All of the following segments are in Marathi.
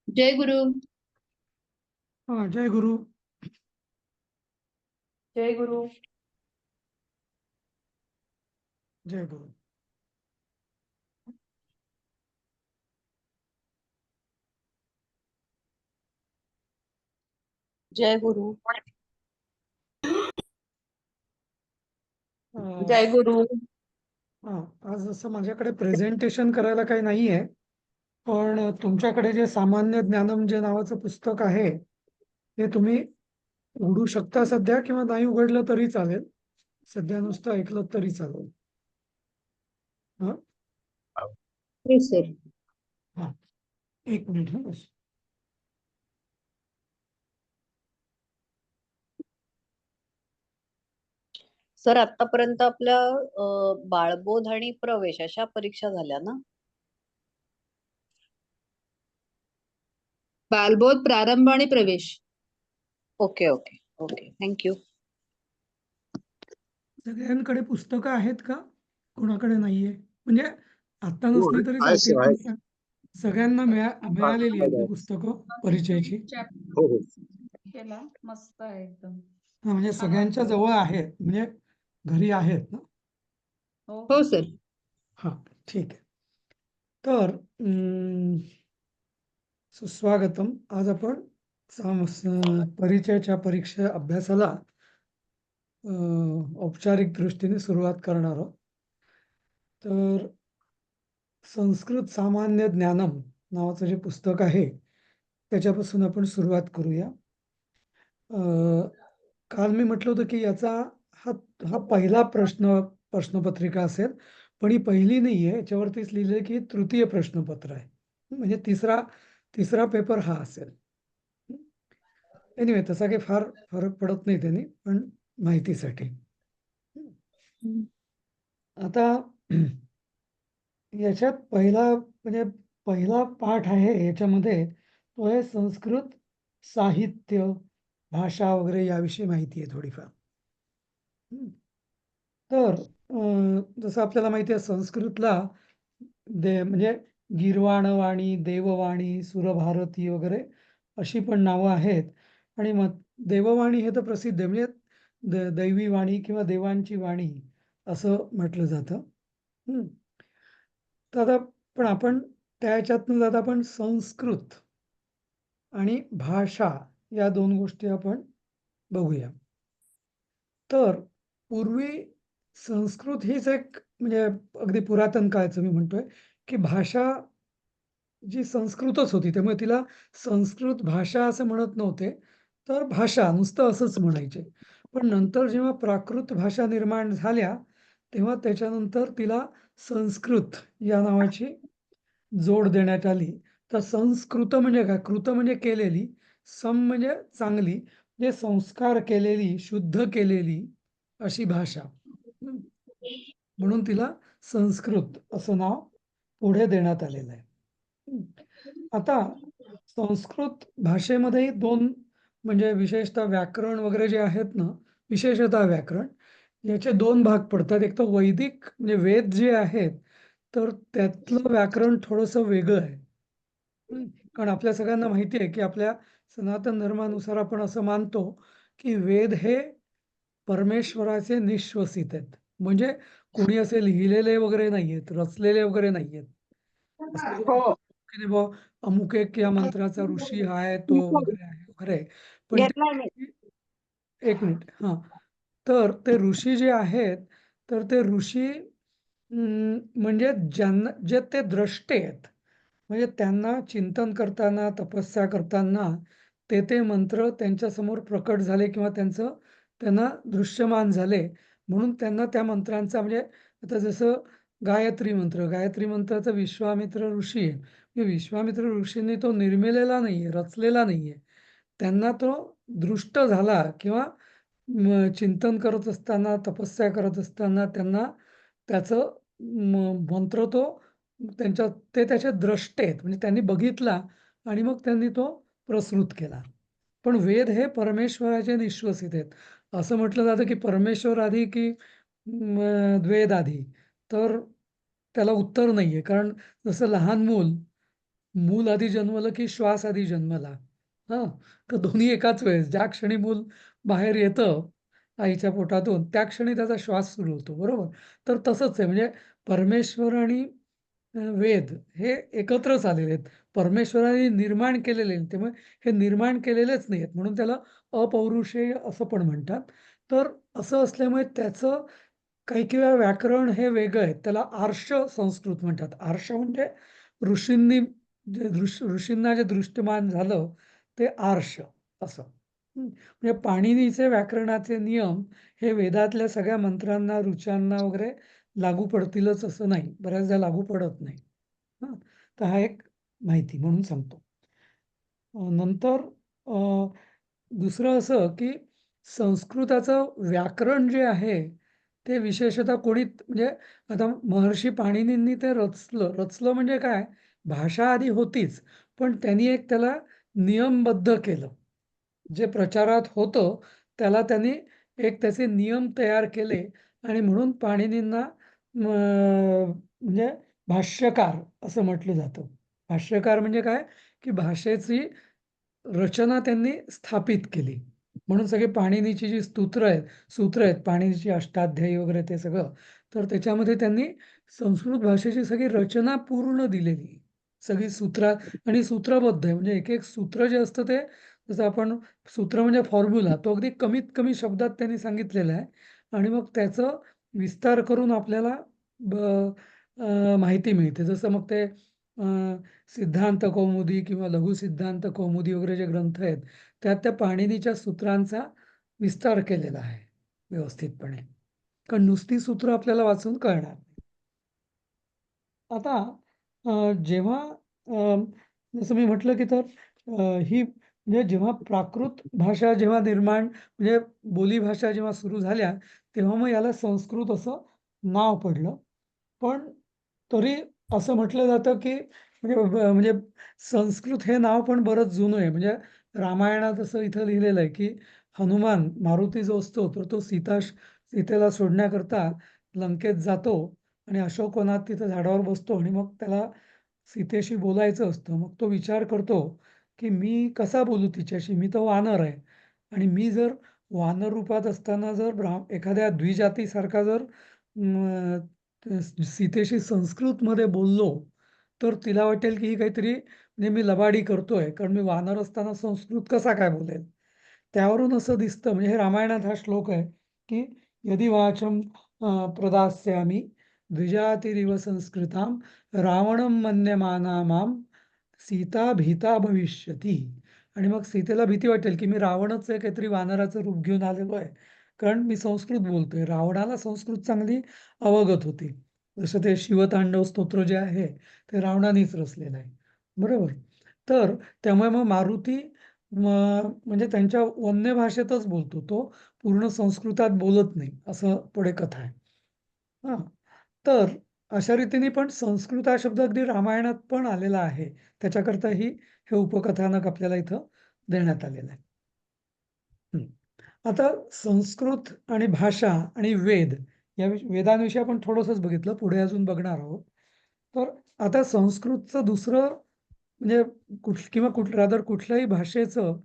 जय गुरु. हा, जय गुरु. जय गुरु. जय गुरु. जय गुरु. अं, जय गुरु. हा, आज असं माझ्याकडे प्रेझेंटेशन करायला काही नाहीये, पण तुमच्याकडे जे सामान्य ज्ञानम जे नावाचं पुस्तक आहे ते तुम्ही उघडू शकता सध्या, किंवा नाही उघडलं तरी चालेल. सध्या नुसतं ऐकलं तरी चालेल. हा. हो सर. हा, एक मिनिट. हा, बस. सर आतापर्यंत आपल्या बाळबोध आणि प्रवेश अशा परीक्षा झाल्या ना? बालबोध, प्रारंभ आणि प्रवेश. Okay okay okay, thank you. सगळ्यांकडे पुस्तकं आहेत का? कोणाकडे नाहीये? म्हणजे आता हो, नसली तरी आहे चालतील, सर, पण आहे. सगळ्यांना मिळालेली आहेत ना पुस्तकं परीक्षेची? हो हो. केला मस्त आहे एकदम. हा, म्हणजे सगळ्यांच्या जवळ आहेत, म्हणजे घरी आहेत ना? हो सर. हा, ठीक आहे. तर सुस्वागतम. आज आपण परिचयाच्या परीक्षा अभ्यासाला औपचारिक दृष्टीने सुरुवात करणार आहोत. तर संस्कृत सामान्य ज्ञानम नावाचं जे पुस्तक आहे त्याच्यापासून आपण सुरुवात करूया. काल मी म्हटलं होतं की याचा हा हा पहिला प्रश्नपत्रिका असेल, पण ही पहिली नाही आहे. याच्यावरतीच लिहिलं की तृतीय प्रश्नपत्र आहे, म्हणजे तिसरा पेपर हा असेल. एनिवे, तसा काही फार फरक पडत नाही त्यांनी, पण माहितीसाठी. आता याच्यात पहिला पाठ आहे याच्यामध्ये, तो आहे संस्कृत साहित्य, भाषा वगैरे याविषयी माहिती आहे थोडीफार. तर जसं आपल्याला माहिती आहे, संस्कृतला म्हणजे गीर्वाणवाणी, देववाणी, सुरभारती वगैरे अशी पण नावं आहेत. आणि मग देववाणी हे तर प्रसिद्ध आहे, म्हणजे दैवी वाणी किंवा देवांची वाणी असं म्हटलं जातं. तर आता पण आपण त्याच्यातनं जाता आपण संस्कृत आणि भाषा या दोन गोष्टी आपण बघूया. तर पूर्वी संस्कृत हीच एक, म्हणजे अगदी पुरातन काळचं मी म्हणतोय, की भाषा जी संस्कृतच होती, त्यामुळे तिला संस्कृत भाषा असं म्हणत नव्हते, तर भाषा नुसतं असंच म्हणायचे. पण नंतर जेव्हा प्राकृत भाषा निर्माण झाल्या, तेव्हा त्याच्यानंतर तिला संस्कृत या नावाची जोड देण्यात आली. तर संस्कृत म्हणजे काय? कृत म्हणजे केलेली, सम म्हणजे चांगली, म्हणजे संस्कार केलेली, शुद्ध केलेली अशी भाषा. म्हणून तिला संस्कृत असं नाव पुढे देण्यात आलेलं आहे. आता संस्कृत भाषेमध्ये दोन, म्हणजे विशेषतः व्याकरण वगैरे जे आहेत ना, विशेषतः व्याकरण याचे दोन भाग पडतात. एक तर वैदिक, म्हणजे वेद जे आहेत, तर त्यातलं व्याकरण थोडंसं वेगळं आहे. कारण आपल्या सगळ्यांना माहिती आहे की आपल्या सनातन धर्मानुसार आपण असं मानतो की वेद हे परमेश्वराचे निश्वसित आहेत, म्हणजे कोणी असे लिहिलेले वगैरे नाही आहेत, रचलेले वगैरे नाही आहेत. हो. अमुक एक या मंत्राचा ऋषी आहे, तो वगैरे आहे वगैरे. पण घेतलाय मी. एक मिनिट. हा, तर ते ऋषी जे आहेत, तर ते ऋषी म्हणजे ज्यांना, जे ते द्रष्टे आहेत, म्हणजे त्यांना चिंतन करताना, तपस्या करताना ते मंत्र त्यांच्यासमोर प्रकट झाले किंवा त्यांना दृश्यमान झाले, म्हणून त्यांना त्या मंत्रांचा, म्हणजे आता जसं गायत्री मंत्राचा विश्वामित्र ऋषी आहे, म्हणजे विश्वामित्र ऋषींनी तो निर्मिलेला नाहीये, रचलेला नाहीये. त्यांना तो दृष्ट झाला, किंवा चिंतन करत असताना, तपस्या करत असताना त्यांना त्याचं मंत्र तो ते त्याचे द्रष्टे आहेत, म्हणजे त्यांनी बघितला आणि मग त्यांनी तो प्रसृत केला. पण वेद हे परमेश्वराचे निश्वसित आहेत. असं म्हटलं जातं की परमेश्वर आधी की वेद आधी, तर त्याला उत्तर नाहीये. कारण जसं लहान मूल मूल आधी जन्मलं की श्वास आधी जन्मला. हा, तर दोन्ही एकाच वेळेस ज्या क्षणी मूल बाहेर येतं आईच्या पोटातून त्या क्षणी त्याचा श्वास सुरू होतो, बरोबर. तर तसंच आहे, म्हणजे परमेश्वर आणि वेद हे एकत्रच आलेले आहेत. परमेश्वराने निर्माण केलेले आहेत. त्यामुळे हे निर्माण केलेलेच नाही आहेत, म्हणून त्याला अपौरुषेय असं पण म्हणतात. तर असं असल्यामुळे त्याचं काही वेळा व्याकरण हे वेगळं आहे. त्याला आर्ष संस्कृत म्हणतात. आर्ष म्हणजे ऋषींनी जे ऋषींना जे दृष्टिमान झालं ते आर्ष असं. म्हणजे पाणिनीचे व्याकरणाचे नियम हे वेदातल्या सगळ्या मंत्रांना, ऋचांना वगैरे लागू पडतीलच असं नाही. बऱ्याचदा लागू पडत नाही. हां, तर हा एक माहिती म्हणून सांगतो. नंतर दुसरं असं की संस्कृताचं व्याकरण जे आहे ते विशेषतः कोणी म्हणजे आता महर्षी पाणिनींनी ते रचलं म्हणजे काय, भाषा आधी होतीच, पण त्यांनी एक त्याला नियमबद्ध केलं. जे प्रचारात होतं त्याला त्यांनी एक त्याचे नियम तयार केले आणि म्हणून पाणिनींना म्हणजे भाष्यकार असं म्हटलं जातं. भाष्यकार म्हणजे काय, की भाषेची रचना त्यांनी स्थापित केली. म्हणून सगळी पाणिनीची जी सूत्र आहेत, पाणिनीची अष्टाध्यायी वगैरे ते सगळं, तर त्याच्यामध्ये त्यांनी संस्कृत भाषेची सगळी रचना पूर्ण दिलेली. सगळी आणि सूत्रबद्ध आहे. म्हणजे एक सूत्र जे असतं ते, जसं आपण सूत्र म्हणजे फॉर्म्युला, तो अगदी कमीत कमी शब्दात त्यांनी सांगितलेला आहे आणि मग त्याचं विस्तार करून आपल्याला माहिती मिळते. जसं मग ते सिद्धांत कौमुदी किंवा लघु सिद्धांत कौमुदी वगैरे जे ग्रंथ आहेत, त्यात त्या पाणिनीच्या सूत्रांचा विस्तार केलेला आहे व्यवस्थितपणे. कारण नुसती सूत्र आपल्याला वाचून कळणार नाही. आता जेव्हा जसं मी म्हटलं की तर ही म्हणजे जेव्हा प्राकृत भाषा जेव्हा निर्माण म्हणजे बोलीभाषा जेव्हा सुरू झाल्या, तेव्हा मग याला संस्कृत असं नाव पडलं. पण तरी असं म्हटलं जातं की म्हणजे संस्कृत हे नाव पण बरंच जुनं आहे. म्हणजे रामायणात असं इथं लिहिलेलं आहे की हनुमान, मारुती जो असतो, तर तो सीतेला सोडण्याकरता लंकेत जातो आणि अशोकवनात तिथं झाडावर बसतो आणि मग त्याला सीतेशी बोलायचं असतं. मग तो विचार करतो की मी कसा बोलू तिच्याशी, मी तर वानर आहे आणि मी जर वानर रूपात असताना जर एखाद्या द्विजातीसारखा जर सीतेशी संस्कृतमध्ये बोललो तर तिला वाटेल की ही काहीतरी म्हणजे मी लबाडी करतोय, कारण मी वानर असताना संस्कृत कसा काय बोलेल. त्यावरून असं दिसतं, म्हणजे हे रामायणात हा श्लोक आहे की यदि वाचम प्रदास्यामी द्विजातिरिव संस्कृताम रावणं मन्यमाना माम सीता भीता भविष्यती. आणि मग सीतेला भीती वाटेल की मी रावणच आहे, काहीतरी वानराचं रूप घेऊन आलेलो आहे, कारण मी संस्कृत बोलतोय. रावणाला संस्कृत चांगली अवगत होती. जसं ते शिवतांडव स्तोत्र जे आहे ते रावणानेच रचलेलं आहे, बरोबर. तर त्यामुळे मग मारुती म्हणजे त्यांच्या वन्य भाषेतच बोलतो, तो पूर्ण संस्कृतात बोलत नाही, असं पुढे कथा आहे. हां, तर अशा रीतीने पण संस्कृत हा शब्द अगदी रामायणात पण आलेला आहे. त्याच्याकरताही हे उपकथानक आपल्याला इथं देण्यात आलेलं आहे. आता संस्कृत आणि भाषा आणि वेद या वेदांविषयी आपण थोडंसंच बघितलं, पुढे अजून बघणार आहोत. तर आता संस्कृतचं दुसरं म्हणजे कुठल्याही भाषेचं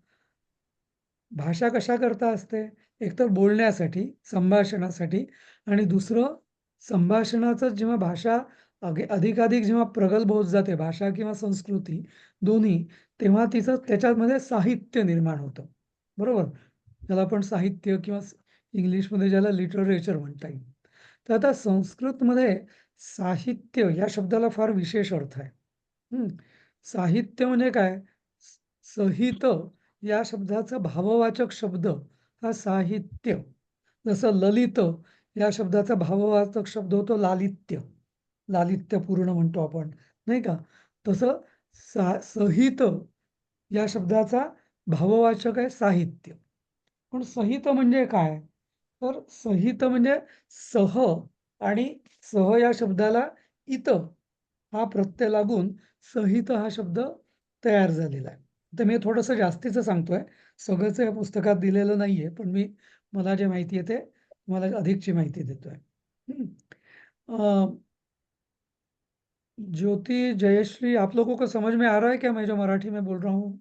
भाषा कशाकरता असते, एकतर बोलण्यासाठी, संभाषणासाठी आणि दुसरं संभाषणाचं जेव्हा भाषा अधिकाधिक जेव्हा प्रगल्भ होत जाते, भाषा किंवा संस्कृती दोन्ही, तेव्हा तिचं त्याच्यामध्ये साहित्य निर्माण होतं, बरोबर. त्याला आपण साहित्य किंवा इंग्लिशमध्ये ज्याला लिटरेचर म्हणता येईल. तर आता संस्कृतमध्ये साहित्य या शब्दाला फार विशेष अर्थ आहे. साहित्य म्हणजे काय, सहित या शब्दाचा भाववाचक शब्द हा साहित्य. जसं ललित या शब्दाचा भाववाचक शब्द होतो लालित्य, लालित्यपूर्ण म्हणतो आपण, नाही का. तसं सहित या शब्दाचा भाववाचक आहे साहित्य. पण सहित म्हणजे काय, तर सहित म्हणजे सह आणि सह या शब्दाला इत हा प्रत्यय लागून सहित हा शब्द तयार झालेला आहे. तर मी थोडंसं जास्तीचं सांगतोय, सगळंच या पुस्तकात दिलेलं नाहीये, पण मला जे माहिती आहे ते मला अधिकची माहिती देतोय. ज्योति, जयश्री, आप लोगों को समझ में आ रहा है क्या मैं जो मराठी में बोल रहा हूँ?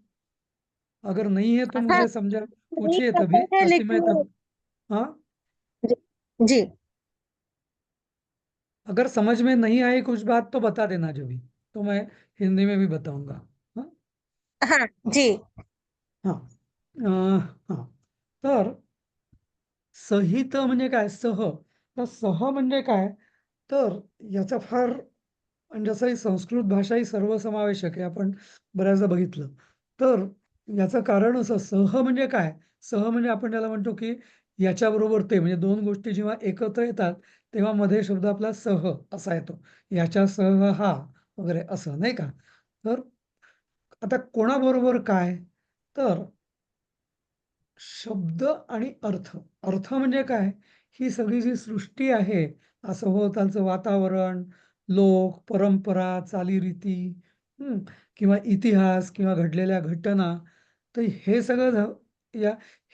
अगर नहीं है तो हाँ, मुझे समझा नहीं पूछिए पता तभी, है ताकि मैं लेकिन हाँ, जी जी, अगर समझ में नहीं आई कुछ बात तो बता देना जो भी, तो मैं हिंदी में भी बताऊंगा। हाँ हाँ जी, हाँ हाँ. तर सहित म्हणजे काय? सह. तर सह म्हणजे काय? तर याचा फार म्हणजे असं ही संस्कृत भाषा ही सर्वसमावेशक आहे, आपण बऱ्याचदा बघितलं. तर याचं कारण असं, सह म्हणजे काय? सह म्हणजे आपण त्याला म्हणतो की याच्याबरोबर ते, म्हणजे दोन गोष्टी जेव्हा एकत्र येतात तेव्हा मध्ये शब्द आपला सह असा येतो. याच्यासह हा वगैरे असं, नाही का? तर आता कोणाबरोबर काय? तर शब्द आणि अर्थ. अर्थ म्हणजे काय? ही सगळी जी सृष्टी आहे, सभोवतालचं वातावरण, लोक, परंपरा, चालीरीती, हं, किंवा इतिहास किंवा घडलेल्या घटना, तर हे सगळं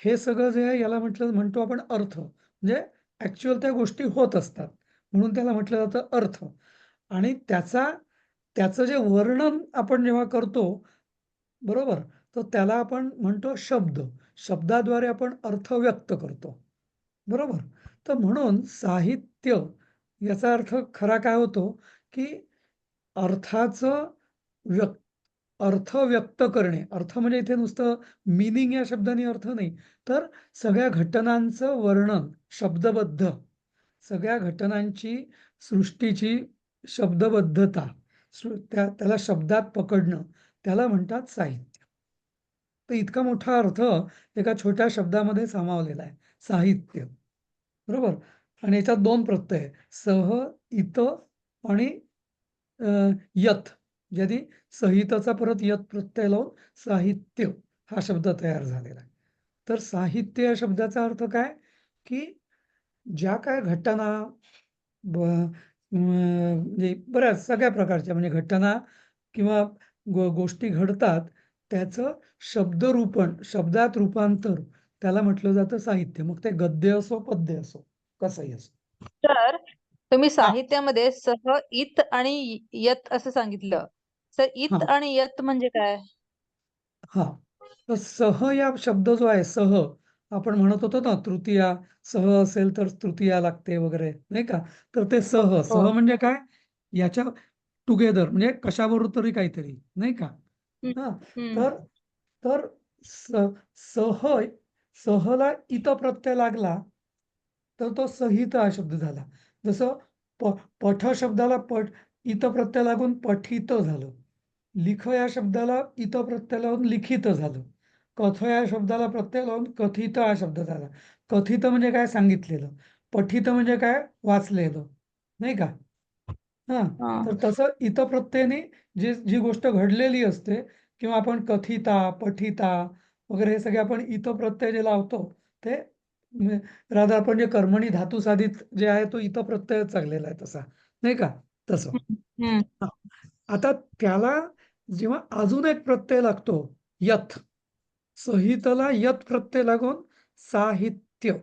हे सगळं जे आहे याला म्हणतो आपण अर्थ. म्हणजे ॲक्चुअल त्या गोष्टी होत असतात. म्हणून त्याला म्हटलं जातं अर्थ. आणि त्याचं जे वर्णन आपण जेव्हा करतो, बरोबर? तर त्याला आपण म्हणतो शब्द. शब्दाद्वारे आपण अर्थ व्यक्त करतो. बरोबर? तर म्हणून साहित्य याचा अर्थ खरा काय होतो, की अर्थाचं व्यक्त अर्थ व्यक्त करणे. अर्थ म्हणजे इथे नुसतं मीनिंग या शब्दाने अर्थ नाही, तर सगळ्या घटनांचं वर्णन शब्दबद्ध, सगळ्या घटनांची, सृष्टीची शब्दबद्धता, त्याला शब्दात पकडणं, त्याला म्हणतात साहित्य. तर इतका मोठा अर्थ एका छोट्या शब्दामध्ये सामावलेला आहे, साहित्य. बरोबर? आणि याच्यात 2 प्रत्यय आहे, सह, इत आणि यत. ज्याने सहितचा परत यत प्रत्यय लावून साहित्य हा शब्द तयार झालेला आहे. तर साहित्य या शब्दाचा अर्थ काय? की ज्या काय घटना, म्हणजे बऱ्याच सगळ्या प्रकारच्या म्हणजे घटना किंवा गोष्टी घडतात, त्याचं शब्दात रूपांतर, त्याला म्हटलं जातं साहित्य. मग ते गद्य असो, पद्य असो, कसंही असो. तर तुम्ही हा साहित्यामध्ये सह, इत आणि यत असं सांगितलं. सर, हा इत आणि यत म्हणजे काय? हा तर सह या शब्द जो आहे, सह, आपण म्हणत होतो ना, तृतीया, सह असेल तर तृतीया लागते वगैरे, नाही का? तर ते हो सह, हो. सह म्हणजे काय? याच्या टुगेदर, म्हणजे कशाबरोबर तरी काहीतरी, नाही का? हम्म, हा हम्म. तर तर सह, सहला इत प्रत्यय लागला तर तो सहित हा शब्द झाला. जसं पठ शब्दाला इत प्रत्यय लागून पठित झालं. लिख या शब्दाला इत प्रत्यय लावून लिखित झालं. कथ या शब्दाला प्रत्यय लावून कथित हा शब्द झाला. कथित म्हणजे काय? सांगितलेलं. पठित म्हणजे काय? वाचलेलं, नाही का? हा हा. तर तसं इत प्रत्ययाने जी गोष्ट घडलेली असते, किंवा आपण कथिता, पठिता वगैरे हे सगळे आपण इत प्रत्यय जे लावतो, ते राधा आपण जे कर्मणी धातू साधित जे आहे तो इत प्रत्ययच चाललेला आहे तसा, नाही का? तसं. हम्म. हा. आता त्याला जेव्हा अजून एक प्रत्यय लागतो, यथ, सहितला यत प्रत्यय लागून साहित्य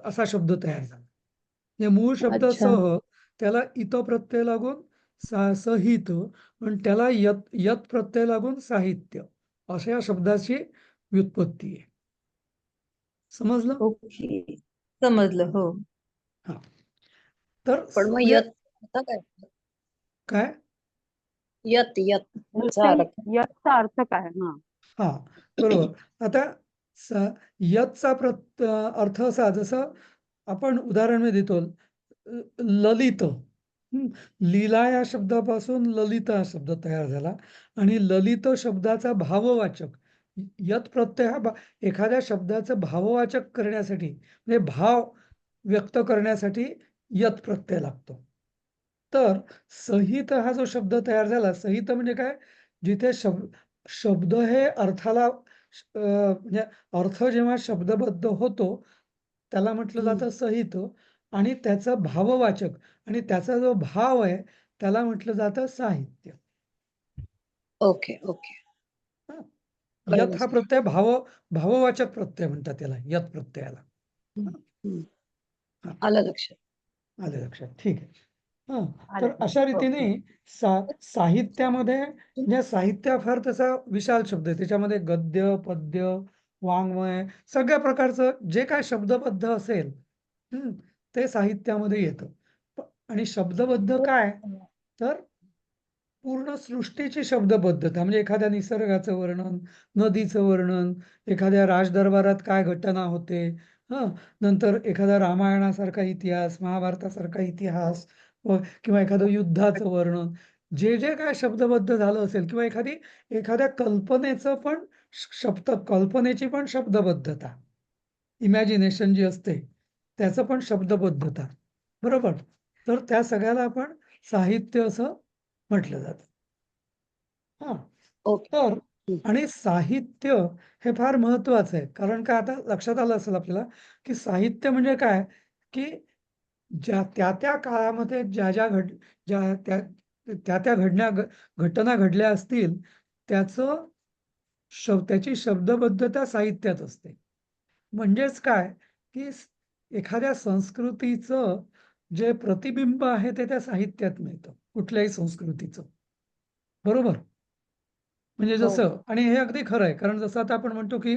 असा शब्द तयार झाला. म्हणजे मूळ शब्द अच्छा. सह, त्याला इत प्रत्यय लागून सहित, पण त्याला यत प्रत्यय लागून साहित्य, अशा या शब्दाची व्युत्पत्ती आहे. समजलं? ओके, समजलं. हो. हा तर पण मग म्हणजे यत आता काय? काय? यत यत चा अर्थ यतचा अर्थ काय? हा. हा बरोबर. आता यतचा अर्थ असा, जसं आपण उदाहरण मी देतो, ललित. लीला या शब्दापासून ललित हा शब्द तयार झाला. आणि ललित शब्दाचा भाववाचक यत प्रत्यय हा एखाद्या शब्दाचं भाववाचक करण्यासाठी, म्हणजे भाव व्यक्त करण्यासाठी यत प्रत्यय लागतो. तर सहित हा जो शब्द तयार झाला, सहित म्हणजे काय? जिथे शब्द हे अर्थाला, म्हणजे अर्थ जेव्हा शब्दबद्ध होतो त्याला म्हटलं जातं सहित. आणि त्याचं भाववाचक आणि त्याचा जो भाव आहे त्याला म्हटलं जातं साहित्य. ओके ओके, हं. यत कळलं हा सर. प्रत्यय भाववाचक प्रत्यय म्हणतात त्याला, यत प्रत्ययाला. हम्म, हं. हम्म. हा, आलं लक्षात. आलं लक्षात. ठीक आहे. हा तर आलं. अशा रीतीने साहित्यामध्ये म्हणजे साहित्य हा फार तसा विशाल शब्द आहे. त्याच्यामध्ये गद्य, पद्य, वाङ्मय सगळ्या प्रकारचं जे काय शब्दबद्ध असेल ते साहित्यामध्ये येतं. आणि शब्दबद्ध काय तर पूर्ण सृष्टीची शब्दबद्धता म्हणजे एखाद्या निसर्गाचं वर्णन, नदीचं वर्णन, एखाद्या राजदरबारात काय घटना होते, नंतर एखादा रामायणासारखा इतिहास, महाभारतासारखा इतिहास किंवा एखादं युद्धाचं वर्णन, जे जे काय शब्दबद्ध झालं असेल किंवा एखाद्या कल्पनेचं पण कल्पनेची पण शब्दबद्धता, इमॅजिनेशन जी असते त्याचं पण शब्दबद्धता, बरोबर. तर त्या सगळ्याला आपण साहित्य असं म्हटलं जातं. हा ओके. तर आणि साहित्य हे फार महत्वाचं आहे. कारण काय आता लक्षात आलं असेल आपल्याला की साहित्य म्हणजे काय की त्या काळामध्ये घटना घडल्या असतील त्याची शब्दबद्धता साहित्यात असते. म्हणजेच काय की एखाद्या संस्कृतीचं जे प्रतिबिंब आहे ते त्या साहित्यात मिळतं कुठल्याही संस्कृतीचं, बरोबर. म्हणजे हो. जसं आणि हे अगदी खरं आहे कारण जसं आता आपण म्हणतो की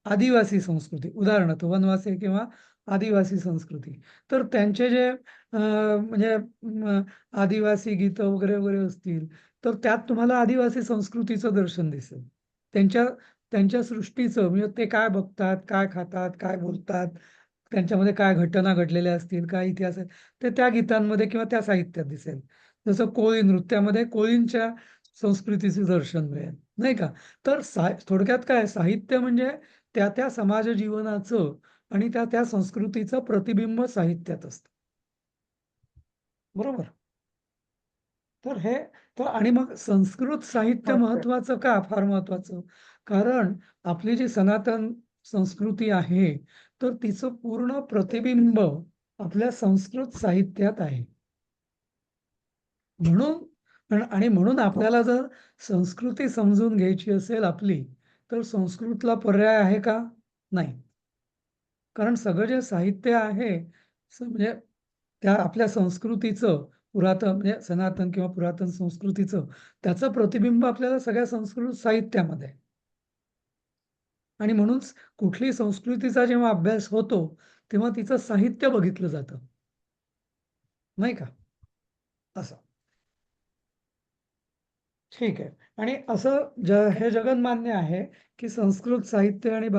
आदिवासी संस्कृती उदाहरणार्थ वनवासी किंवा आदिवासी संस्कृती तर त्यांचे जे म्हणजे आदिवासी गीतं वगैरे वगैरे असतील तर त्यात तुम्हाला आदिवासी संस्कृतीचं दर्शन दिसेल. त्यांच्या सृष्टीचं म्हणजे ते काय बघतात, काय खातात, काय बोलतात, त्यांच्यामध्ये काय घटना घडलेल्या असतील, काय इतिहास आहे ते त्या गीतांमध्ये किंवा त्या साहित्यात दिसेल. जसं कोळी नृत्यामध्ये कोळींच्या संस्कृतीचे दर्शन मिळेल, नाही का. तर थोडक्यात काय साहित्य म्हणजे त्या समाज जीवनाचं आणि त्या संस्कृतीचं प्रतिबिंब साहित्यात असतं, बरोबर. तर आणि मग संस्कृत साहित्य महत्वाचं का फार महत्वाचं कारण आपली जी सनातन संस्कृती आहे तर तिचं पूर्ण प्रतिबिंब आपल्या संस्कृत साहित्यात आहे. म्हणून आपल्याला जर संस्कृती समजून घ्यायची असेल आपली तर संस्कृतला पर्याय आहे का नाही. कारण सगळं जे साहित्य आहे म्हणजे त्या आपल्या संस्कृतीचं पुरातन म्हणजे सनातन किंवा पुरातन संस्कृतीचं त्याचं प्रतिबिंब आपल्याला सगळ्या संस्कृत साहित्यामध्ये आहे. आणि म्हणून कुठली संस्कृतीचा जेव्हा अभ्यास होतो तेव्हा तिचं साहित्य बघितलं जातं, नाही का. असं ठीक आहे. आणि असं हे जगन्मान्य आहे की संस्कृत साहित्य आणि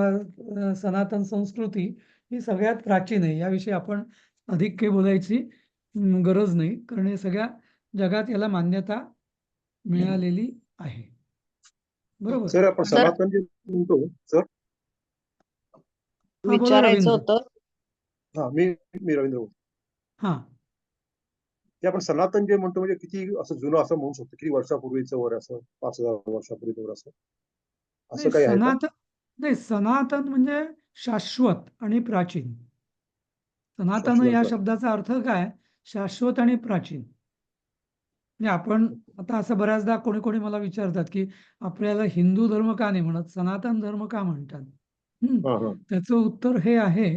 सनातन संस्कृती ही सगळ्यात प्राचीन आहे. याविषयी आपण अधिक काही बोलायची गरज नाही कारण हे सगळ्या जगात याला मान्यता मिळालेली आहे, बरोबर. सर आपण सर सनातन जे म्हणतो सर हा बोला विचारायचं रवींद्र. होतं हा मी रवींद्र बोलतो. हा ते आपण सनातन जे म्हणतो म्हणजे किती असं जुनं असं म्हणू शकतो किती वर्षापूर्वीचं वर असं 5000 वर्षापूर्वीचं वर असं नाही काही आहे का? सनातन म्हणजे शाश्वत आणि प्राचीन. सनातन या शाश्वत. शब्दाचा अर्थ काय शाश्वत आणि प्राचीन. म्हणजे आपण आता असं बऱ्याचदा कोणी कोणी मला विचारतात की आपल्याला हिंदू धर्म का नाही म्हणत सनातन धर्म का म्हणतात. त्याचं उत्तर हे आहे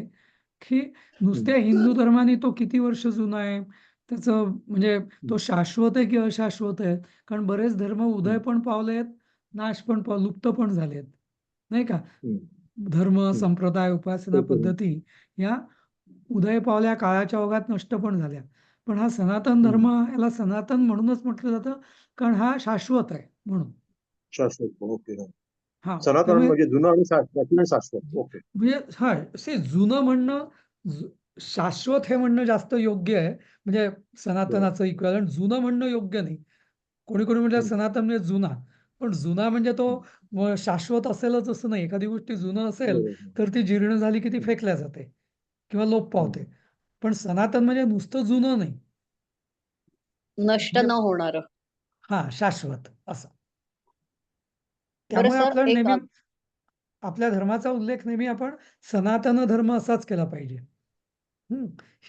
की नुसत्या हिंदू धर्माने तो किती वर्ष जुना आहे त्याचं म्हणजे तो शाश्वत आहे की अशाश्वत आहे कारण बरेच धर्म उदय पण पावलेत नाश पण लुप्त पण झालेत, नाही का. धर्म संप्रदाय उपासना पद्धती या उदय पावल्या काळाच्या ओघात नष्ट पण झाल्या पण हा सनातन धर्म याला सनातन म्हणूनच म्हटलं जातं कारण हा शाश्वत आहे म्हणून. शाश्वत. ओके. हा सनातन म्हणजे जुनं आणि प्राचीन शाश्वत. ओके. म्हणजे जुनं म्हणणं शाश्वत हे म्हणणं जास्त योग्य आहे म्हणजे सनातनाचं इक्वॅलंट जुनं म्हणणं योग्य नाही. कोणी कोणी म्हणतात सनातन म्हणजे जुना पण जुना म्हणजे तो शाश्वत असेलच असं नाही. एखादी गोष्टी जुनं असेल तर ती जीर्ण झाली की ती फेकल्या जाते किंवा लोप पावते पण सनातन म्हणजे नुसतं जुनं नाही नष्ट न होणार. हा शाश्वत असं. बरं त्यामुळे सर आपल्याला एक नेहमी आपल्या धर्माचा उल्लेख नेहमी आपण सनातन धर्म असाच केला पाहिजे.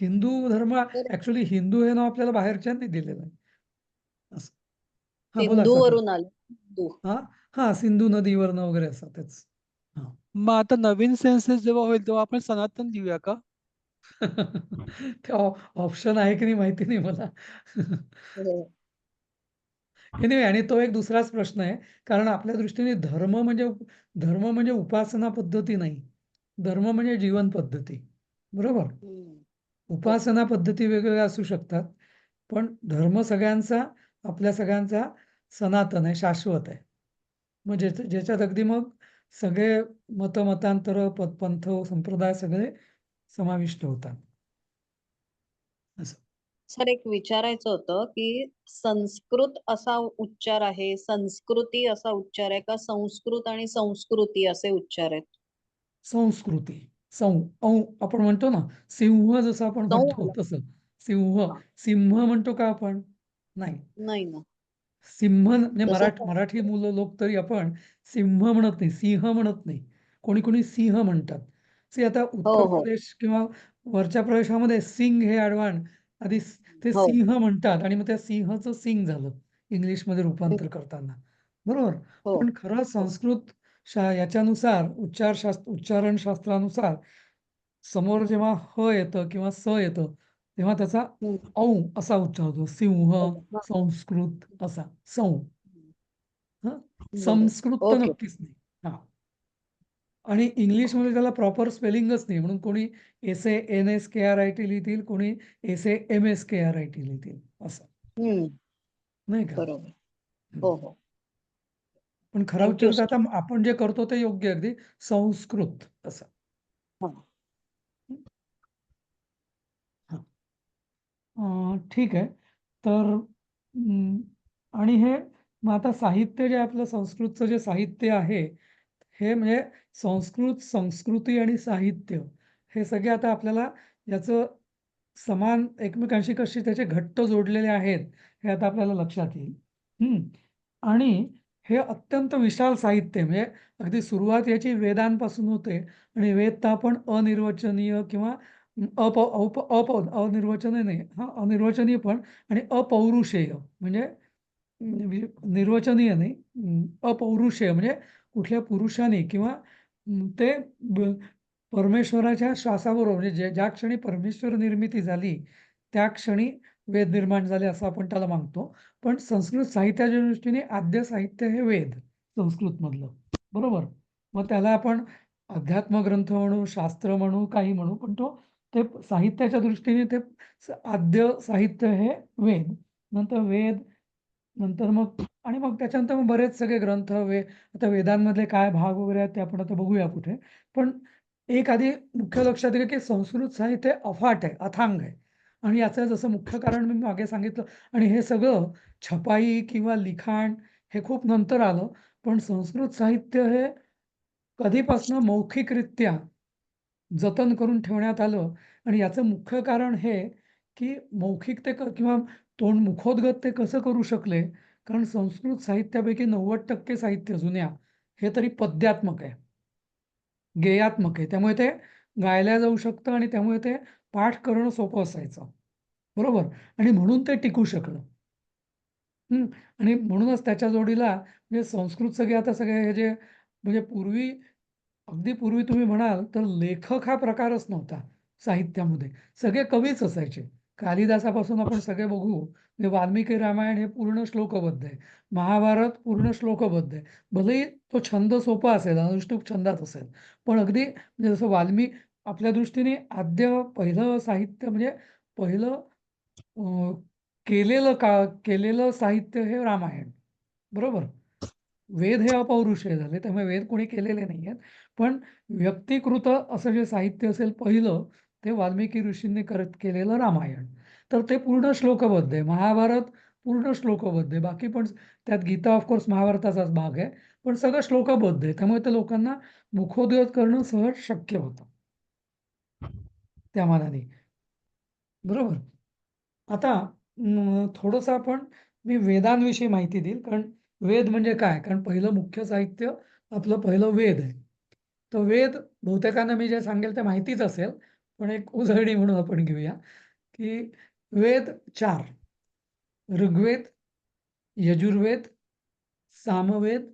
हिंदू धर्म ऍक्च्युली हिंदू हे नाव आपल्याला बाहेरच्यांनी दिलेलं आहे असं. हा बोला सिंधूवरून आले. सिंधू. हा सिंधू नदीवरनं वगैरे असं तेच. मग आता नवीन सेन्सस जेव्हा होईल तेव्हा आपण सनातन लिहूया का? ते ऑप्शन आहे की नाही माहिती नाही मला. हो. एनिवे आणि तो एक दुसराच प्रश्न आहे. कारण आपल्या दृष्टीने धर्म म्हणजे उपासना पद्धती नाही. धर्म म्हणजे जीवन पद्धती. बरोबर? हम्म. उपासना पद्धती वेगवेगळ्या असू शकतात. पण धर्म सगळ्यांचा, आपल्या सगळ्यांचा सनातन आहे, शाश्वत आहे. मग ज्याच्यात अगदी मग सगळे मतांतर, पंथ, संप्रदाय सगळे समाविष्ट होतात. असं. सर एक विचारायचं होतं की संस्कृत असा उच्चार आहे, संस्कृती असा उच्चार आहे का संस्कृत आणि संस्कृती असे उच्चार आहेत? संस्कृती. आपण म्हणतो ना, सिंह जसं आपण सौ म्हणतो आला. तसं. सिंह. हा. सिंह म्हणतो का आपण? नाही. नाही ना. सिंह म्हणजे तसं मराठी मुलं लोक तरी आपण सिंह म्हणत नाही, सिंह म्हणत नाही. कोणी कोणी सिंह म्हणतात. आता हो उत्तर हो प्रदेश किंवा वरच्या प्रदेशामध्ये सिंग हे अडवान आधी ते हो. सिंह म्हणतात आणि मग त्या सिंहाचं सिंग झालं इंग्लिशमध्ये रूपांतर करताना. बरोबर? हो पण खरं संस्कृत याच्यानुसार उच्चारण शास्त्रानुसार समोर जेव्हा ह येतं किंवा स येतं तेव्हा त्याचा हम्म. औ असा उच्चार होतो. सिंह, हा. संस्कृत असा. हं? बरोबर. संस्कृत तर ओके. नक्कीच नाही. हां. आणि इंग्लिशमध्ये त्याला प्रॉपर स्पेलिंगच नाही. म्हणून कोणी SANSKRIT लिहितील, कोणी SAMSKRIT लिहितील असं. हम्म. नाही का? बरोबर. हं. हो हो. पण खरा थँक्यू उच्चार सर. आता आपण जे करतो ते योग्य अगदी संस्कृत असं. हा. ठीक आहे. तर आणि हे मग आता साहित्य जे आपलं संस्कृतचं जे साहित्य आहे, हे म्हणजे संस्कृत, संस्कृती आणि साहित्य हे सगळे आता आपल्याला याचं समान एकमेकांशी कशी त्याचे घट्ट जोडलेले आहेत, हे आता आपल्याला लक्षात येईल. आणि हे अत्यंत विशाल साहित्य म्हणजे अगदी सुरुवात याची वेदांपासून होते आणि वेद तर आपण अनिर्वचनीय किंवा अनिर्वचनीय नाही, अनिर्वचनीय पण आणि अपौरुषेय म्हणजे निर्वचनीय नाही, अपौरुषेय म्हणजे कुठल्या पुरुषाने किंवा ते परमेश्वराच्या श्वासाबरोबर म्हणजे ज्या क्षणी परमेश्वर निर्मिती झाली त्या क्षणी वेद निर्माण झाले असं आपण त्याला मानतो. पण संस्कृत साहित्याच्या दृष्टीने आद्य साहित्य हे वेद संस्कृतमधलं. बरोबर? मग त्याला आपण अध्यात्म ग्रंथ म्हणू, शास्त्र म्हणू, काही म्हणू, पण ते साहित्याच्या दृष्टीने ते आद्य साहित्य हे वेद. नंतर मग आणि मग त्याच्यानंतर मग बरेच सगळे ग्रंथ आता वेदांमधले काय भाग वगैरे आहेत ते आपण आता बघूया कुठे. पण एक आधी मुख्य लक्षात येईल की संस्कृत साहित्य अफाट आहे, अथांग आहे. आणि याचं जसं मुख्य कारण मी मागे सांगितलं आणि हे सगळं छपाई किंवा लिखाण हे खूप नंतर आलं. पण संस्कृत साहित्य हे कधीपासून मौखिकरित्या जतन करून ठेवण्यात आलं आणि याचं मुख्य कारण हे की मौखिक किंवा मुखोद्गत ते कसं करू शकले? कारण संस्कृत साहित्यापैकी 90% साहित्य जुन्या हे तरी पद्यात्मक आहे, गेयात्मक आहे. त्यामुळे ते गायल्या जाऊ शकतं आणि त्यामुळे ते पाठ करणं सोपं असायचं. बरोबर? आणि म्हणून ते टिकू शकलं. आणि म्हणूनच त्याच्या जोडीला म्हणजे संस्कृत सगळे हे जे म्हणजे अगदी पूर्वी तुम्ही म्हणाल तर लेखक हा प्रकारच नव्हता साहित्यामध्ये. सगळे कवीच असायचे. कालिदासापासून आपण सगळे बघू म्हणजे वाल्मिकी रामायण हे पूर्ण श्लोकबद्ध आहे. महाभारत पूर्ण श्लोकबद्ध आहे. भलेही तो छंद सोपा असेल, अनुष्टुप छंदात असेल. पण अगदी म्हणजे जसं आपल्या दृष्टीने पहिलं साहित्य म्हणजे पहिलं केलेलं साहित्य हे रामायण. बरोबर? वेद हे अपौरुषेय झाले. त्यामुळे वेद कोणी केलेले नाहीयेत. पण व्यक्तिकृत असं जे साहित्य असेल पहिलं, ते वाल्मिकी ऋषींनी केलेलं रामायण. तर ते पूर्ण श्लोकबद्ध आहे. महाभारत पूर्ण श्लोकबद्ध आहे. बाकी पण त्यात गीता ऑफकोर्स महाभारताचाच भाग आहे. पण सगळं श्लोकबद्ध आहे. त्यामुळे ते लोकांना मुखोद्गत करणं सहज शक्य होतं. त्या मानाने. बरोबर? आता थोडंसं मी वेदांविषयी माहिती देईल. कारण वेद म्हणजे काय? कारण पहिलं मुख्य साहित्य आपलं पहिलं वेद आहे. तर वेद बहुतेकांना मी जे सांगेल ते माहितीच असेल. पण एक उजळणी म्हणून आपण घेऊया, की वेद 4 ऋग्वेद, यजुर्वेद, सामवेद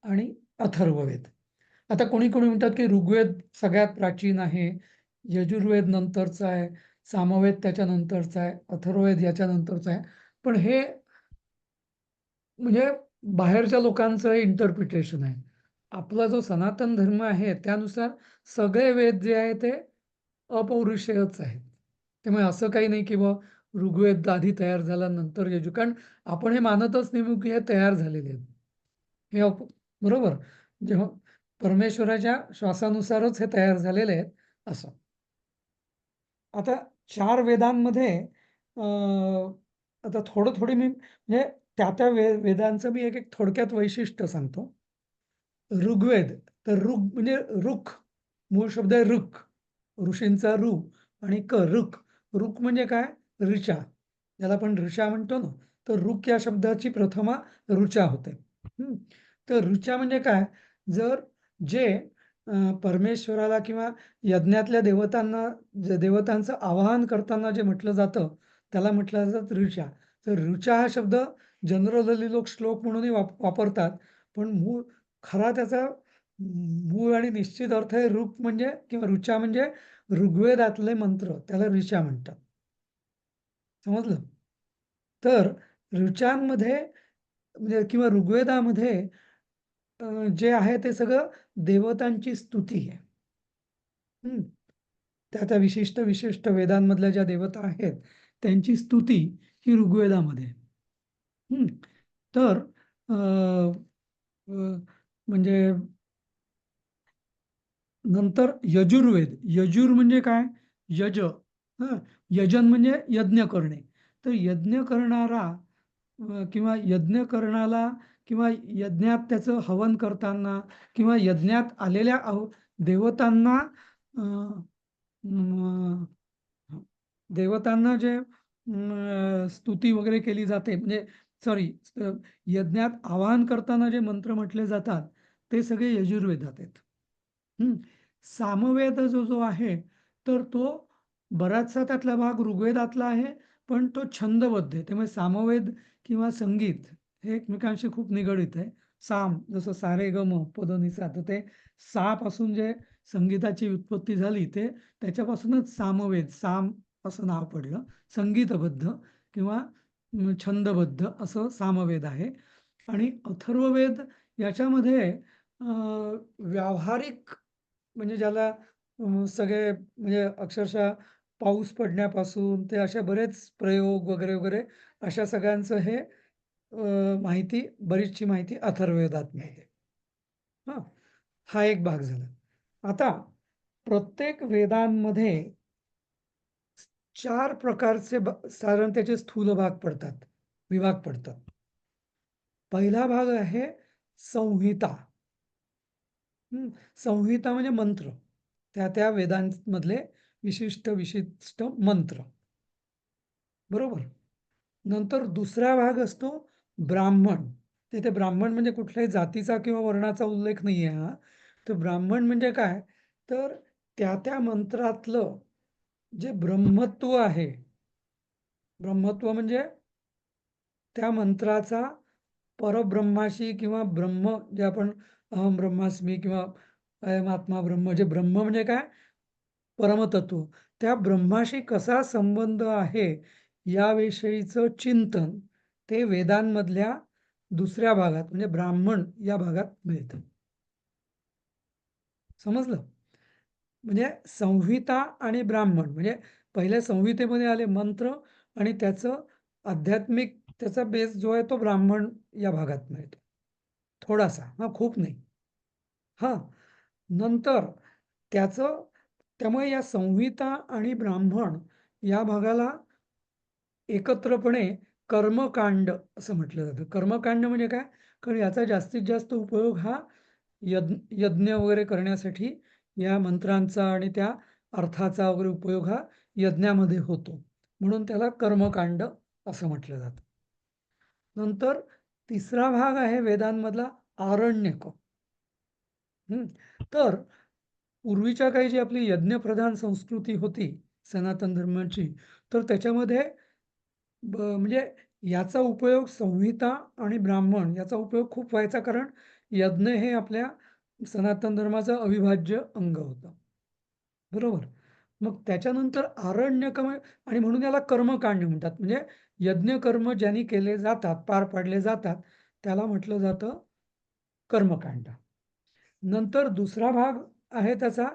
आणि अथर्ववेद. आता कोणी म्हणतात, की ऋग्वेद सगळ्यात प्राचीन आहे, यजुर्वेद नंतरचा आहे, सामवेद त्याच्यानंतरचा आहे, अथर्ववेद याच्यानंतरचा आहे. पण हे म्हणजे बाहेरच्या लोकांचं इंटरप्रिटेशन आहे. आपला जो सनातन धर्म आहे त्यानुसार सगळे वेद जे आहे ते अपौरुषेयच आहेत. त्यामुळे असं काही नाही की ऋग्वेद आधी तयार झाला नंतर यजु, कारण आपण हे मानतच नाही की हे तयार झालेले आहेत. हे बरोबर, जेव्हा परमेश्वराच्या श्वासानुसारच हे तयार झालेले आहेत असं. आता 4 वेदांमध्ये आता थोडी मी म्हणजे त्या वेदांचं मी एक थोडक्यात वैशिष्ट्य सांगतो. ऋग्वेद, तर ऋग म्हणजे रुख, मूळ शब्द आहे ऋक, ऋषींचा ऋ आणि ऋक. ऋक म्हणजे काय? ऋचा, ज्याला आपण ऋषा म्हणतो ना, तर ऋक या शब्दाची प्रथमा ऋचा होते. तर ऋचा म्हणजे काय? जर जे परमेश्वराला किंवा यज्ञातल्या देवतांचं आवाहन करताना जे म्हटलं जातं त्याला म्हटलं जातं ऋचा. तर ऋचा हा शब्द जनरली लोक श्लोक म्हणूनही वापरतात, पण खरा त्याचा मूळ आणि निश्चित अर्थ आहे ऋक म्हणजे किंवा ऋचा म्हणजे ऋग्वेदातले मंत्र, त्याला ऋचा म्हणतात. समजलं? तर ऋचांमध्ये म्हणजे किंवा ऋग्वेदामध्ये जे आहे ते सगळं देवतांची स्तुती आहे. त्या विशिष्ट वेदांमधल्या ज्या देवता आहेत त्यांची स्तुती ही ऋग्वेदामध्ये. तर म्हणजे नंतर यजुर्वेद. यजुर म्हणजे काय? यज. यजन म्हणजे यज्ञ करणे. तर यज्ञ करणारा किंवा यज्ञ करणाला किंवा यज्ञात त्याचं हवन करताना किंवा यज्ञात आलेल्या देवतांना जे स्तुती वगैरे केली जाते, म्हणजे यज्ञात आवाहन करताना जे मंत्र म्हटले जातात ते सगळे यजुर्वेदात आहेत. सामवेद जो आहे तर तो बराचसा त्यातला भाग ऋग्वेदातला आहे, पण तो छंदबद्ध आहे. त्यामुळे सामवेद किंवा संगीत हे एकमेकांशी खूप निगडित आहे. साम जसं सारे ग म पद निसा, तर ते सा पासून जे संगीताची उत्पत्ती झाली ते त्याच्यापासूनच सामवेद, साम असं नाव पडलं. संगीतबद्ध किंवा छंदबद्ध असं सामवेद आहे. आणि अथर्ववेद याच्यामध्ये व्यावहारिक म्हणजे ज्याला सगळे म्हणजे अक्षरशः पाऊस पडण्यापासून ते अशा बरेच प्रयोग वगैरे वगैरे अशा सगळ्यांचं हे बरीचशी माहिती अथर्ववेदात मिळते. हा एक भाग झाला. आता प्रत्येक वेदांमध्ये 4 प्रकारचे साधारण त्याचे स्थूल भाग पडतात, विभाग पडतात. पहिला भाग आहे संहिता. संहिता म्हणजे मंत्र, त्या वेदांमधले विशिष्ट मंत्र, बरोबर. नंतर दुसरा भाग असतो ब्राह्मण. तिथे ब्राह्मण म्हणजे कुठल्याही जातीचा किंवा वर्णाचा उल्लेख नाहीये हा. तर ब्राह्मण म्हणजे काय? तर त्या मंत्रातलं जे ब्रह्मत्व आहे, ब्रह्मत्व म्हणजे त्या मंत्राचा परब्रह्माशी किंवा ब्रह्म जे आपण अहम ब्रह्मास्मी किंवा अयम आत्मा ब्रह्म, जे ब्रह्म म्हणजे काय? परमतत्व. त्या ब्रह्माशी कसा संबंध आहे याविषयीचं चिंतन ते वेदांमधल्या दुसऱ्या भागात म्हणजे ब्राह्मण या भागात मिळतं. समजलं? म्हणजे संहिता आणि ब्राह्मण म्हणजे पहिल्या संहितेमध्ये आले मंत्र आणि त्याचं आध्यात्मिक त्याचा बेस जो आहे तो ब्राह्मण या भागात मिळतो थोडासा, खूप नाही. नंतर त्यामुळे या संहिता आणि ब्राह्मण या भागाला एकत्रपणे कर्मकांड असं म्हटलं जातं. कर्मकांड म्हणजे काय? कारण याचा जास्तीत जास्त उपयोग हा यज्ञ वगैरे करण्यासाठी या मंत्रांचा आणि त्या अर्थाचा वगैरे उपयोग हा यज्ञामध्ये होतो, म्हणून त्याला कर्मकांड असं म्हटलं जातं. नंतर तिसरा भाग आहे वेदांमधला आरण्यक. तर पूर्वीच्या काही जी आपली यज्ञप्रधान संस्कृती होती सनातन धर्माची, तर त्याच्यामध्ये म्हणजे याचा उपयोग संहिता आणि ब्राह्मण याचा उपयोग खूप व्हायचा, कारण यज्ञ हे आपल्या सनातन धर्माचं अविभाज्य अंग होतं, बरोबर. मग त्याच्यानंतर आरण्यक आणि म्हणून याला कर्मकांड म्हणतात. म्हणजे यज्ञ कर्म ज्यांनी केले जातात, पार पाडले जातात, त्याला म्हटलं जातं कर्मकांड. नंतर दुसरा भाग आहे त्याचा,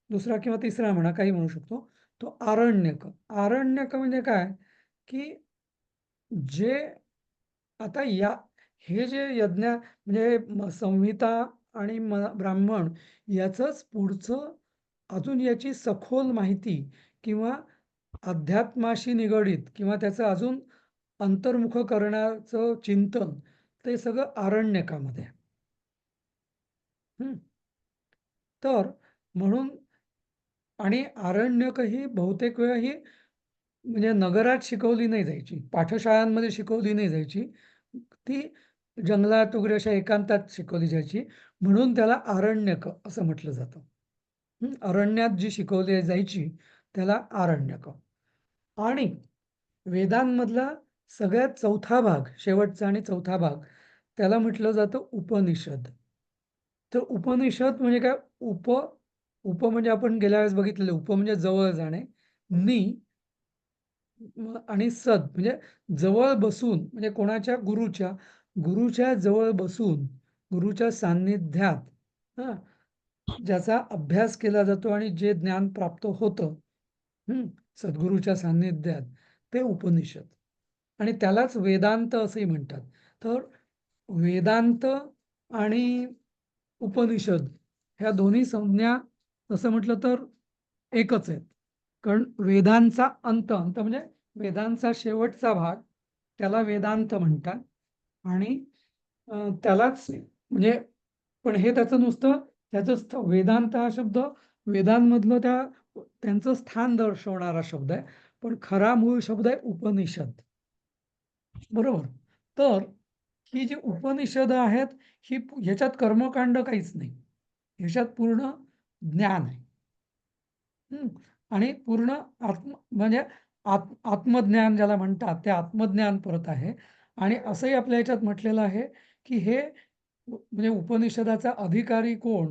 दुसरा किंवा तिसरा म्हणा, काही म्हणू शकतो, तो आरण्यक. आरण्यक म्हणजे काय, की जे आता हे जे यज्ञ म्हणजे संहिता आणि ब्राह्मण याचंच पुढचं अजून याची सखोल माहिती किंवा अध्यात्माशी निगडीत किंवा त्याचं अजून अंतर्मुख करण्याचं चिंतन, ते सगळं आरण्यकामध्ये आहे. तर म्हणून आणि आरण्यक ही बहुतेक वेळा ही म्हणजे नगरात शिकवली नाही जायची, पाठशाळांमध्ये शिकवली नाही जायची, ती जंगलात वगैरे अशा एकांतात शिकवली जायची. म्हणून त्याला आरण्यक असं म्हटलं जातं. अरण्यात जी शिकवली जायची त्याला आरण्यक. आणि वेदांमधला सगळ्यात चौथा भाग, शेवटचा आणि चौथा भाग, त्याला म्हटलं जातं उपनिषद. तर उपनिषद म्हणजे काय, उप म्हणजे आपण गेल्या वेळेस बघितलेलं, उप म्हणजे जवळ जाणे, नि आणि सद म्हणजे जवळ बसून, म्हणजे कोणाच्या गुरुच्या जवळ बसून, गुरुच्या सान्निध्यात ज्याचा अभ्यास केला जातो आणि जे ज्ञान प्राप्त होतं सद्गुरूच्या सान्निध्यात, ते उपनिषद. आणि त्यालाच वेदांत असंही म्हणतात. तर वेदांत आणि उपनिषद ह्या दोन्ही संज्ञा तसं म्हटलं तर एकच आहेत. कारण वेदांचा अंत म्हणजे वेदांचा शेवटचा भाग, त्याला वेदांत म्हणतात. आणि त्यालाच म्हणजे, पण हे त्याचं नुसतं त्याचं वेदांत हा शब्द वेदांमधलं त्यांचं स्थान दर्शवणारा शब्द आहे, पण खरा मूळ शब्द आहे उपनिषद. बरोबर. तर ही जी उपनिषद आहेत, ही ह्याच्यात कर्मकांड काहीच नाही, ह्याच्यात पूर्ण ज्ञान आहे. आणि पूर्ण म्हणजे आत्मज्ञान ज्याला म्हणतात, ते आत्मज्ञान परत आहे. आणि असंही आपल्या ह्याच्यात म्हटलेलं आहे की हे म्हणजे उपनिषदाचा अधिकारी कोण,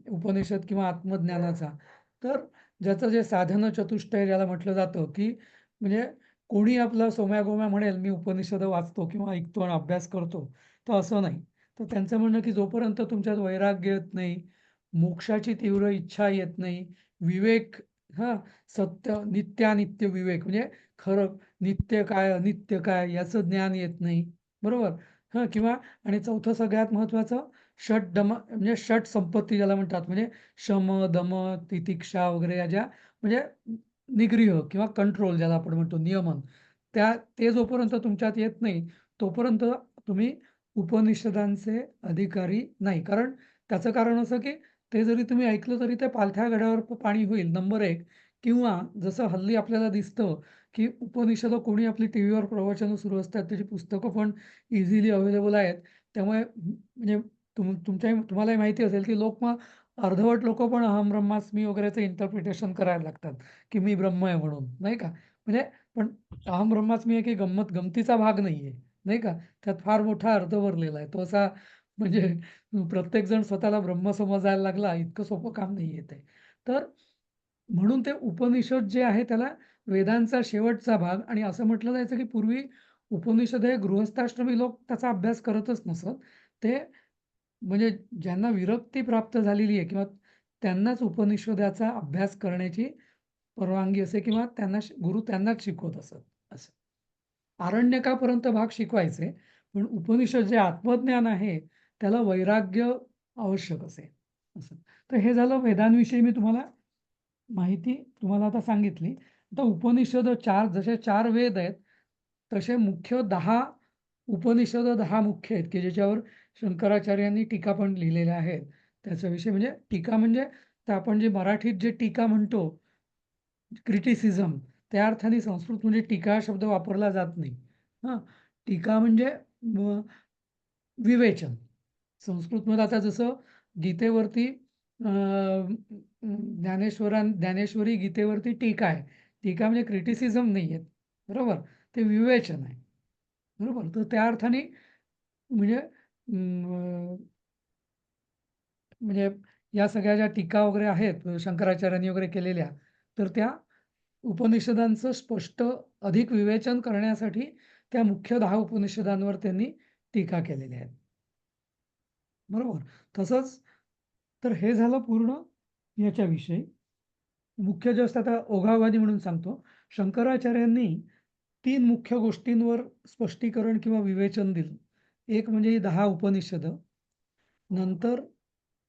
उपनिषद किंवा आत्मज्ञानाचा, तर ज्याचं जे साधन चतुष्टय ज्याला म्हटलं जातं, की म्हणजे कोणी आपला सोम्या-गोम्या म्हणेल मी उपनिषद वाचतो किंवा ऐकतो आणि अभ्यास करतो, तर असं नाही. तर त्यांचं म्हणणं की जोपर्यंत तुमच्यात वैराग्य येत नाही, मोक्षाची तीव्र इच्छा येत नाही, विवेक, सत्य नित्यानित्य विवेक म्हणजे खरं नित्य काय अनित्य काय याचं ज्ञान येत नाही, बरोबर. किंवा आणि चौथं सगळ्यात महत्वाचं म्हणजे षट संपत्ती ज्याला म्हणतात, म्हणजे शम दम तितिक्षा वगैरे या ज्या म्हणजे निग्रह किंवा कंट्रोल ज्याला आपण म्हणतो, नियमन, ते जोपर्यंत तुमच्यात येत नाही तोपर्यंत तुम्ही उपनिषदांचे अधिकारी नाही. कारण त्याचं कारण असं की ते जरी तुम्ही ऐकलं तरी ते पालथ्या गड्यावर पाणी होईल, नंबर 1. किंवा जसं हल्ली आपल्याला दिसतं की उपनिषदं कोणी आपली टीव्हीवर प्रवचनं सुरू असतात, त्याची पुस्तकं पण इझिली अवेलेबल आहेत. त्यामुळे म्हणजे तुम्हालाही माहिती असेल की मग अर्धवट लोक पण अहम ब्रह्मास्मी वगैरेचं इंटरप्रिटेशन करायला लागतात की मी ब्रह्म आहे म्हणून, नाही का. म्हणजे पण अहम ब्रह्मास्मी एक गमतीचा भाग नाहीये, नाही का. त्यात फार मोठा अर्थ भरलेला आहे. तो असा म्हणजे प्रत्येक जण स्वतःला ब्रह्म समजायला लागला, इतकं सोपं काम नाहीये ते. तर म्हणून ते उपनिषद जे आहे त्याला वेदांचा शेवटचा भाग. आणि असं म्हटलं जायचं की पूर्वी उपनिषद हे गृहस्थाश्रमी लोक त्याचा अभ्यास करतच नसत. ते म्हणजे ज्यांना विरक्ती प्राप्त झालेली आहे किंवा त्यांनाच उपनिषदाचा अभ्यास करण्याची परवानगी असे किंवा गुरु त्यांनाच शिकवत असत. असं आरण्यकापर्यंत भाग शिकवायचे, पण उपनिषद जे आत्मज्ञान आहे त्याला वैराग्य आवश्यक असे. असं. तर हे झालं वेदांविषयी मी तुम्हाला माहिती तुम्हाला आता सांगितली. आता उपनिषद जसे 4 वेद आहेत, तसे मुख्य 10 उपनिषद 10 मुख्य आहेत की ज्याच्यावर शंकराचार्यांनी टीका पण लिहिलेल्या आहेत. त्याच्याविषयी म्हणजे टीका म्हणजे तर आपण जे मराठीत जे टीका म्हणतो, क्रिटिसिझम, त्या अर्थाने संस्कृतमध्ये टीका हा शब्द वापरला जात नाही. टीका म्हणजे विवेचन. संस्कृतमध्ये आता जसं गीतेवरती ज्ञानेश्वरी गीतेवरती टीका आहे. टीका म्हणजे क्रिटिसिझम नाही आहेत, बरोबर, ते विवेचन आहे, बरोबर. तर त्या अर्थाने म्हणजे म्हणजे या सगळ्या ज्या टीका वगैरे आहेत शंकराचार्यांनी वगैरे केलेल्या, तर त्या उपनिषदांचं स्पष्ट अधिक विवेचन करण्यासाठी त्या मुख्य 10 उपनिषदांवर त्यांनी टीका केलेली आहे. बरोबर. तसंच तर हे झालं पूर्ण याच्याविषयी. मुख्य जस्ट आता ओघावादी म्हणून सांगतो. शंकराचार्यांनी 3 मुख्य गोष्टींवर स्पष्टीकरण किंवा विवेचन दिलं. एक म्हणजे ही 10 उपनिषदं. नंतर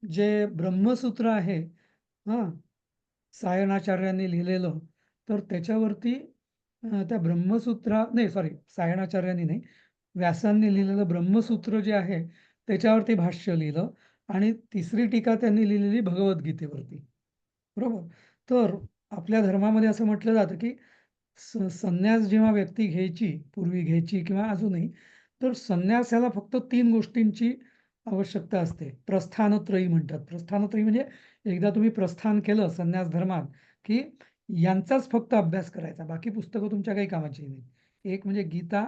जे ब्रह्मसूत्र आहे, हां, सायणाचार्यांनी लिहिलेलं, तर त्याच्यावरती त्या सायणाचार्यांनी नाही, व्यासांनी लिहिलेलं ब्रह्मसूत्र जे आहे त्याच्यावरती भाष्य लिहिलं आणि तिसरी टीका त्यांनी लिहिलेली भगवद्गीतेवरती. बरोबर. तर आपल्या धर्मामध्ये असं म्हटलं जातं की संन्यास जेव्हा व्यक्ती पूर्वी घ्यायची किंवा अजूनही, तर संन्यासाला फक्त 3 गोष्टींची आवश्यकता असते. प्रस्थानत्रयी म्हणतात. प्रस्थानत्रयी म्हणजे एकदा तुम्ही प्रस्थान केलं संन्यास धर्मात, की यांचाच फक्त अभ्यास करायचा. बाकी पुस्तकं तुमच्या काही कामाची नाही. एक म्हणजे गीता,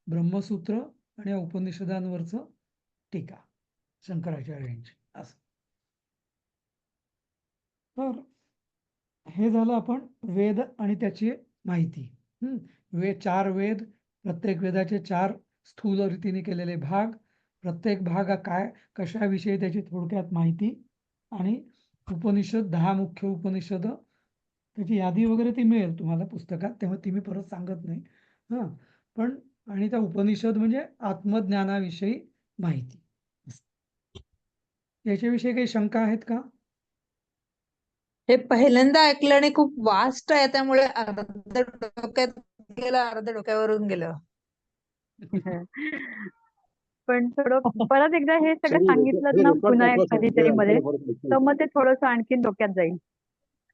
ब्रह्मसूत्र आणि या उपनिषदांवरचं टीका शंकराचार्यांची असं. तर हे झालं आपण वेद आणि त्याची माहिती. 4 वेद, प्रत्येक वेदाचे 4 स्थूल रीतीने केलेले भाग, प्रत्येक भाग काय कशाविषयी त्याची थोडक्यात माहिती आणि उपनिषद 10 मुख्य उपनिषद, त्याची यादी वगैरे ती मिळेल तुम्हाला पुस्तकात, तेव्हा ती मी परत सांगत नाही. हां, पण आणि त्या उपनिषद म्हणजे आत्मज्ञानाविषयी माहिती. याच्याविषयी काही शंका आहेत का? हे पहिल्यांदा ऐकलं आणि खूप वास्ट आहे, त्यामुळे अर्ध डोक्यात गेलं, अर्ध डोक्यावरून गेलं. पण थोडं परत एकदा हे सगळं सांगितलं ना पुन्हा कधीतरी मध्ये, तर मग ते थोडंसं आणखीन डोक्यात जाईल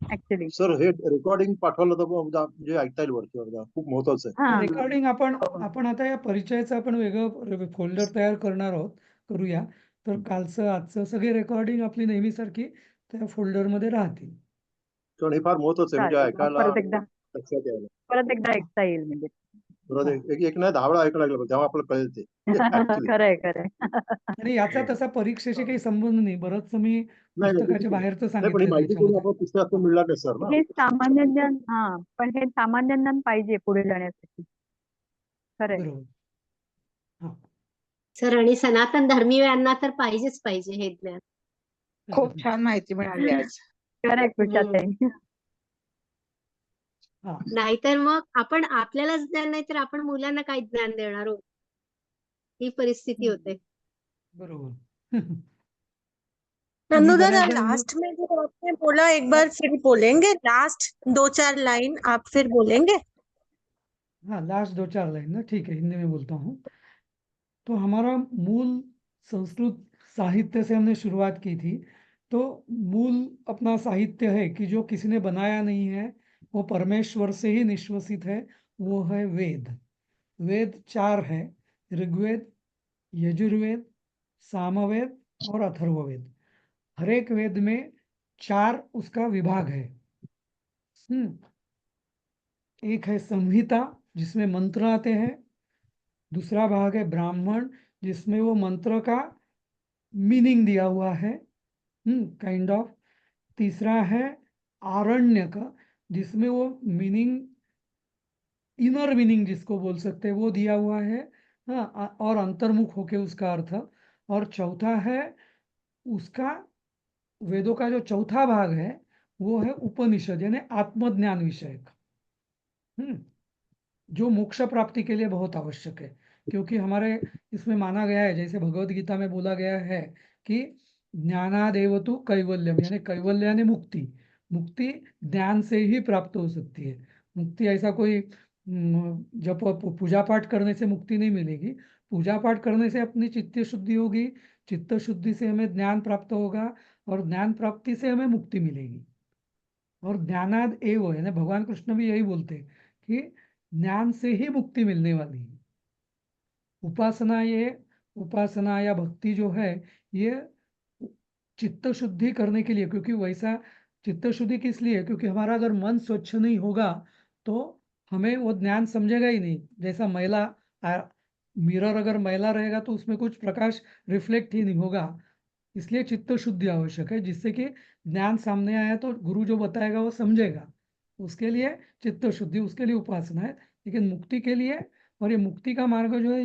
ऍक्च्युली. सर हे रेकॉर्डिंग पाठवलं तर म्हणजे ऐकता येईल वरती वरती. खूप महत्वाचं आहे. रेकॉर्डिंग आपण आता या परिचयाचं आपण वेगळं फोल्डर तयार करणार आहोत, करूया. तर कालचं आजचं सगळे रेकॉर्डिंग आपली नेहमीसारखी त्या फोल्डरमध्ये राहतील. कारण हे फार महत्वाचं आहे, म्हणजे ऐकायला लक्षात यायला. परत एकदा ऐकता येईल म्हणजे. परत एक नाही 10 वेळा ऐकायला लागलं तेव्हा आपल्याला कळेल ते. खरंय. आणि याचा तसा परीक्षेशी काही संबंध नाही. बरंच मी पुस्तकाच्या बाहेरचं पण माहिती करून आपण पुस्तकातून मिळणार नाही सर ना. हे सामान्य ज्ञान, पण हे सामान्य ज्ञान पाहिजे पुढे जाण्यासाठी. खरंय. बरोबर. सर आणि सनातन धर्मीयांना तर पाहिजेच पाहिजे हे ज्ञान. खूप छान माहिती मिळाली आज. खरंय कृषाताई. नाहीतर मग आपण आपल्यालाच ज्ञान नाही तर आपण मुलांना काय ज्ञान देणार आहोत, ही परिस्थिती होते. बरोबर. नन्नू दादा, लास्ट में जो आपने बोला एक बार फिर बोलेंगे, लास्ट 2-4 लाइन आप फिर बोलेंगे? हाँ, लास्ट 2-4 लाइन ना, ठीक है, हिंदी में बोलता हूँ। तो हमारा मूल संस्कृत साहित्य से हमने शुरुआत की थी। तो मूल अपना साहित्य है कि जो किसी ने बनाया नहीं है, वो परमेश्वर से ही निश्वसित है, वो है वेद। वेद 4 है, ऋग्वेद, यजुर्वेद, सामवेद और अथर्ववेद। हर एक वेद में 4 उसका विभाग है। एक है संहिता जिसमें मंत्र आते हैं, दूसरा भाग है ब्राह्मण जिसमें वो मंत्र का मीनिंग दिया हुआ है, काइंड ऑफ। तीसरा है आरण्यक जिसमें वो मीनिंग, इनर मीनिंग जिसको बोल सकते हैं, वो दिया हुआ है, और अंतर्मुख होके उसका अर्थ। और चौथा है उसका वेदों का जो चौथा भाग है वो है उपनिषद, यानी आत्मज्ञान विषयक, जो मोक्ष प्राप्ति के लिए बहुत आवश्यक है। क्योंकि हमारे इसमें माना गया है, जैसे भगवत गीता में बोला गया है कि ज्ञानादेव तु कैवल्यम, यानी कैवल्य यानी मुक्ति। मुक्ति ज्ञान से ही प्राप्त हो सकती है। मुक्ति ऐसा कोई जब पूजा पाठ करने से मुक्ति नहीं मिलेगी। पूजा पाठ करने से अपनी चित्त शुद्धि होगी, चित्त शुद्धि से हमें ज्ञान प्राप्त होगा, और ज्ञान प्राप्ति से हमें मुक्ति मिलेगी। और ज्ञानाद एव, यानी भगवान कृष्ण भी यही बोलते हैं कि ज्ञान से ही मुक्ति मिलने वाली है। उपासना या भक्ति जो है ये चित्त शुद्धि करने के लिए, क्योंकि वैसा चित्त शुद्धि किस लिए, क्योंकि हमारा अगर मन स्वच्छ नहीं होगा तो हमें वो ज्ञान समझेगा ही नहीं। जैसा मैला मिरर अगर मैला रहेगा तो उसमें कुछ प्रकाश रिफ्लेक्ट ही नहीं होगा। इसलिए चित्त शुद्धि आवश्यक है, जिससे कि ज्ञान सामने आया तो गुरु जो बताएगा वो समझेगा। उसके लिए चित्त शुद्धि, उसके लिए उपासना है, लेकिन मुक्ति के लिए, और ये मुक्ति का मार्ग जो है